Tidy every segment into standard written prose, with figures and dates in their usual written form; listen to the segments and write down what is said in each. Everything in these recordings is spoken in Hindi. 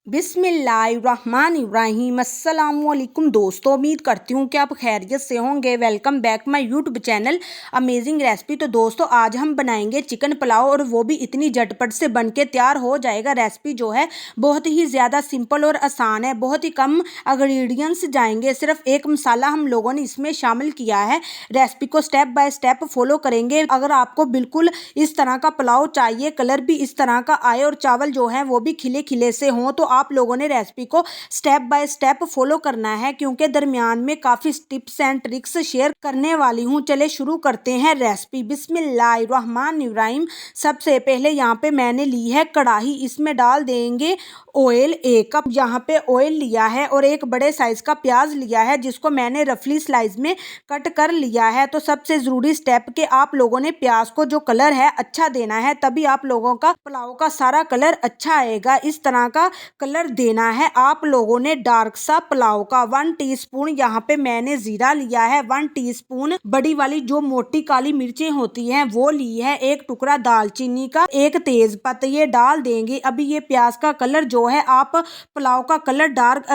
बिस्मिल्लाहिर्रहमानिर्रहीम। अस्सलामुअलैकुम दोस्तों, उम्मीद करती हूँ कि आप खैरियत से होंगे। Welcome back my YouTube channel amazing recipe. तो दोस्तों आज हम बनाएंगे चिकन पुलाव, और वो भी इतनी झटपट से बन के तैयार हो जाएगा। रेसिपी जो है बहुत ही ज़्यादा सिंपल और आसान है। बहुत ही कम इंग्रेडिएंट्स जाएंगे, सिर्फ एक मसाला हम लोगों ने इसमें शामिल किया है। रेसिपी को स्टेप बाय स्टेप फॉलो करेंगे। अगर आपको बिल्कुल इस तरह का पुलाव चाहिए, कलर भी इस तरह का आए और चावल जो है वो भी खिले खिले से हों, तो आप लोगों ने रेसिपी को स्टेप बाय स्टेप फॉलो करना है, क्योंकि दरमियान में काफ़ी टिप्स एंड ट्रिक्स शेयर करने वाली हूँ। चले शुरू करते हैं रेसिपी। बिस्मिल्लाहिर्रहमानिर्रहीम। सबसे पहले यहाँ पे मैंने ली है कढ़ाई, इसमें डाल देंगे ऑयल। 1 कप यहाँ पे ऑयल लिया है, और एक बड़े साइज का प्याज लिया है जिसको मैंने रफली स्लाइस में कट कर लिया है। तो सबसे ज़रूरी स्टेप के आप लोगों ने प्याज को जो कलर है अच्छा देना है, तभी आप लोगों का पुलाव का सारा कलर अच्छा आएगा। इस तरह का कलर देना है आप लोगों ने डार्क सा पुलाव का। 1 टीस्पून यहाँ पे मैंने जीरा लिया है। 1 टीस्पून बड़ी वाली जो मोटी काली मिर्चें होती हैं वो ली है। 1 टुकड़ा दालचीनी का, 1 तेज पत्ता ये डाल देंगे। अभी ये प्याज का कलर जो है, आप पुलाव का कलर डार्क,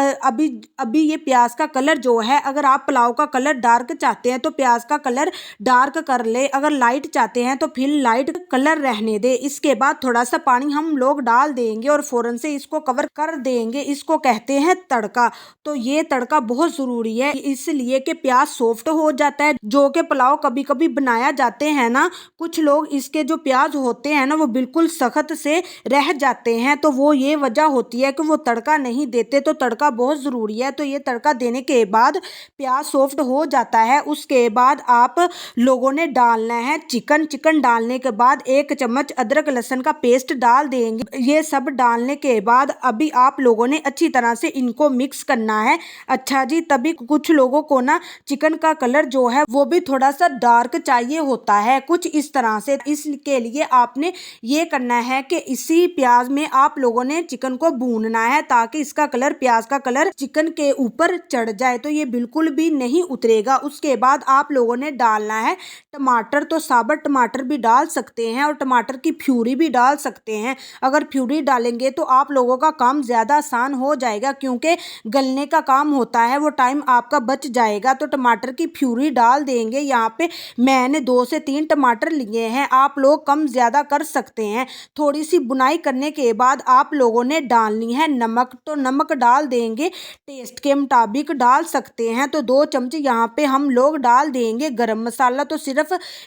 अभी ये प्याज का कलर जो है, अगर आप पुलाव का कलर डार्क चाहते हैं तो प्याज का कलर डार्क कर ले, अगर लाइट चाहते हैं तो फिर लाइट कलर रहने दे। इसके बाद थोड़ा सा पानी हम लोग डाल देंगे और फौरन से इसको कवर कर देंगे। इसको कहते हैं तड़का। तो ये तड़का बहुत जरूरी है, इसलिए कि प्याज सॉफ्ट हो जाता है। जो कि पुलाव कभी कभी बनाया जाते हैं ना, कुछ लोग इसके जो प्याज होते हैं ना वो बिल्कुल सख्त से रह जाते हैं, तो वो ये वजह होती है कि वो तड़का नहीं देते। तो तड़का बहुत ज़रूरी है। तो ये तड़का देने के बाद प्याज सॉफ्ट हो जाता है। उसके बाद आप लोगों ने डालना है चिकन। चिकन डालने के बाद 1 चम्मच अदरक लहसुन का पेस्ट डाल देंगे। ये सब डालने के बाद अभी आप लोगों ने अच्छी तरह से इनको मिक्स करना है। अच्छा जी, तभी कुछ लोगों को ना चिकन का कलर जो है वो भी थोड़ा सा डार्क चाहिए होता है, कुछ इस तरह से। इसके लिए आपने ये करना है कि इसी प्याज में आप लोगों ने चिकन को भूनना है, ताकि इसका कलर, प्याज का कलर चिकन के ऊपर चढ़ जाए। तो ये बिल्कुल भी नहीं उतरेगा। उसके बाद आप लोगों ने डालना है टमाटर। तो साबुत टमाटर भी डाल सकते हैं और टमाटर की प्यूरी भी डाल सकते हैं। अगर प्यूरी डालेंगे तो आप लोगों का काम ज़्यादा आसान हो जाएगा, क्योंकि गलने का काम होता है, वो टाइम आपका बच जाएगा। तो टमाटर की प्यूरी डाल देंगे। यहाँ पे मैंने 2 से 3 टमाटर लिए हैं, आप लोग कम ज़्यादा कर सकते हैं। थोड़ी सी बुनाई करने के बाद आप लोगों ने डालनी है नमक। तो नमक डाल देंगे, टेस्ट के मुताबिक डाल सकते हैं। तो 2 चम्मच यहाँ पे हम लोग डाल देंगे गरम मसाला। तो सिर्फ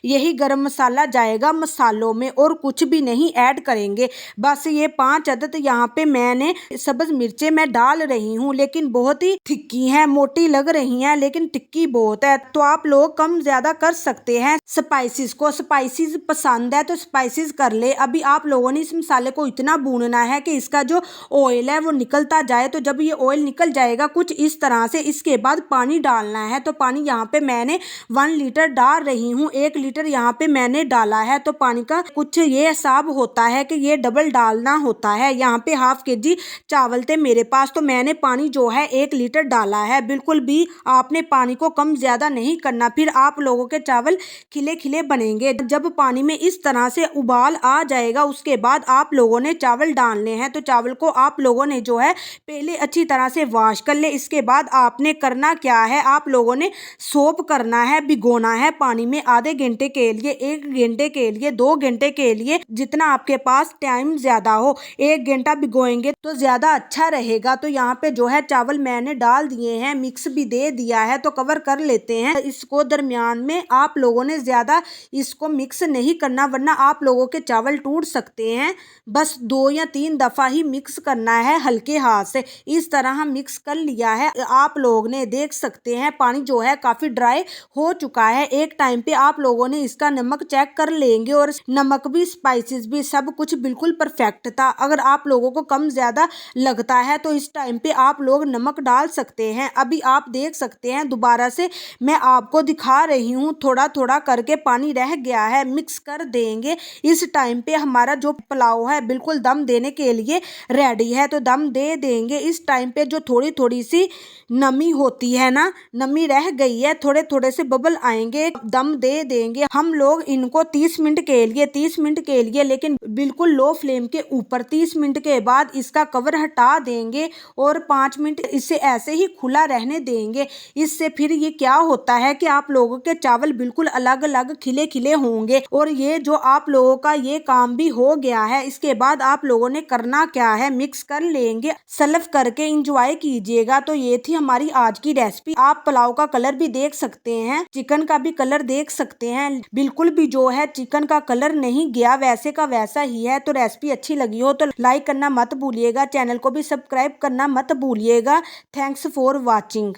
यही गरम मसाला जाएगा मसालों में, और कुछ भी नहीं ऐड करेंगे। बस ये 5 अदद यहाँ पे मैंने सब्ज मिर्चें मैं डाल रही हूँ, लेकिन बहुत ही थिक्की हैं, मोटी लग रही हैं लेकिन टिक्की बहुत है। तो आप लोग कम ज्यादा कर सकते हैं। स्पाइसेस को, स्पाइसेस पसंद है तो स्पाइसेस कर ले। अभी आप लोगों ने इस मसाले को इतना भूनना है कि इसका जो ऑयल है वो निकलता जाए। तो जब ये ऑयल निकल जाएगा कुछ इस तरह से, इसके बाद पानी डालना है। तो पानी यहाँ पे मैंने 1 लीटर डाल रही हूँ। 1 लीटर यहाँ पे मैंने डाला है। तो पानी का कुछ ये हिसाब होता है कि ये डबल डालना होता है। यहाँ पे ½ kg चावल थे मेरे पास, तो मैंने पानी जो है 1 लीटर डाला है। बिल्कुल भी आपने पानी को कम ज्यादा नहीं करना, फिर आप लोगों के चावल खिले खिले बनेंगे। जब पानी में इस तरह से उबाल आ जाएगा, उसके बाद आप लोगों ने चावल डालने हैं। तो चावल को आप लोगों ने जो है पहले अच्छी तरह से वॉश कर ले। इसके बाद आपने करना क्या है, आप लोगों ने सोप करना है, भिगोना है पानी में आधे घंटे के लिए, 1 घंटे के लिए, 2 घंटे के लिए, जितना आपके पास टाइम ज्यादा हो। 1 घंटा भिगोएंगे तो ज्यादा अच्छा रहेगा। तो यहाँ पे जो है चावल मैंने डाल दिए हैं, मिक्स भी दे दिया है। तो कवर कर लेते हैं इसको। दरमियान में आप लोगों ने ज्यादा इसको मिक्स नहीं करना, वरना आप लोगों के चावल टूट सकते हैं। बस 2 या 3 दफा ही मिक्स करना है हल्के हाथ से। इस तरह हम मिक्स कर लिया है। आप लोग ने देख सकते हैं पानी जो है काफी ड्राई हो चुका है। एक टाइम पे आप लोगों ने इसका नमक चेक कर लेंगे, और नमक भी स्पाइसेस भी सब कुछ बिल्कुल परफेक्ट था। अगर आप लोगों को कम ज्यादा लगता है तो इस टाइम पे आप लोग नमक डाल सकते हैं। अभी आप देख सकते हैं, दोबारा से मैं आपको दिखा रही हूँ, थोड़ा थोड़ा करके पानी रह गया है, मिक्स कर देंगे। इस टाइम पे हमारा जो पुलाव है बिल्कुल दम देने के लिए रेडी है। तो दम दे देंगे। इस टाइम पे जो थोड़ी थोड़ी सी नमी होती है ना, नमी रह गई है, थोड़े थोड़े से बबल आएंगे, दम दे देंगे हम लोग इनको 30 मिनट के लिए, 30 मिनट के लिए, लेकिन बिल्कुल लो फ्लेम के ऊपर। 30 मिनट के बाद इसका कवर हटा देंगे और 5 मिनट इसे ऐसे ही खुला रहने देंगे। इससे फिर ये क्या होता है कि आप लोगों के चावल बिल्कुल अलग अलग खिले खिले होंगे। और ये जो आप लोगों का ये काम भी हो गया है। इसके बाद आप लोगों ने करना क्या है, मिक्स कर लेंगे, सर्व करके इंजॉय कीजिएगा। तो ये थी हमारी आज की रेसिपी। आप पुलाव का कलर भी देख सकते हैं, चिकन का भी कलर देख सकते हैं, बिल्कुल भी जो है चिकन का कलर नहीं गया, वैसे का वैसा ही है। तो रेसिपी अच्छी लगी हो तो लाइक करना मत भूलिएगा, चैनल को भी सब्सक्राइब करना मत भूलिएगा। Thanks for watching.